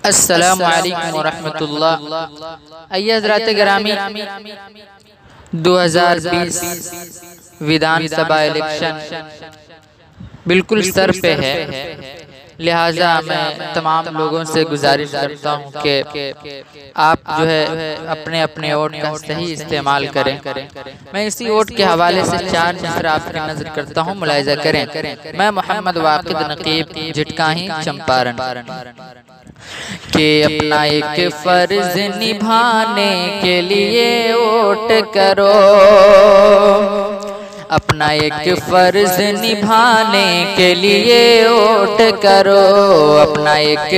अस्सलामु अलैकुम वरहमतुल्लाह। आइए हज़रात गिरामी, 2020 विधानसभा इलेक्शन बिल्कुल सर पे है, लिहाजा मैं तमाम लोगों से गुजारिश करता हूँ कि आप जो है अपने अपने वोट का सही इस्तेमाल करें। मैं इसी वोट के हवाले से 4 मिसर आपकी नजर करता हूँ, मुलाहिजा करें। मैं मोहम्मद वाकिद नकीब झिटकाही चंपारण के अपना एक फर्ज निभाने के लिए वोट करो, अपना एक फर्ज निभाने के लिए वोट करो, अपना एक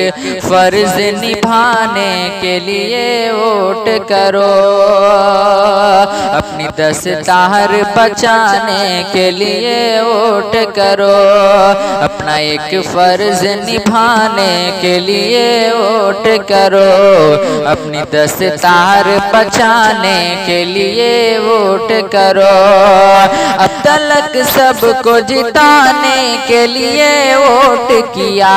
फर्ज निभाने के लिए वोट करो, अपनी दस्तार बचाने के लिए वोट करो, अपना एक फर्ज निभाने के लिए वोट करो, अपनी दस्तार बचाने के लिए वोट करो। अब तक सबको जिताने के लिए वोट किया,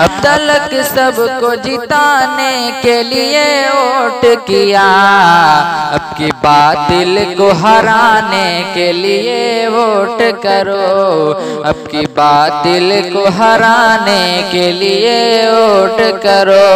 अब तक सबको जिताने के लिए वोट किया, अब की बातिल को हराने के लिए वोट करो, अब की बातिल को हराने के लिए वोट करो।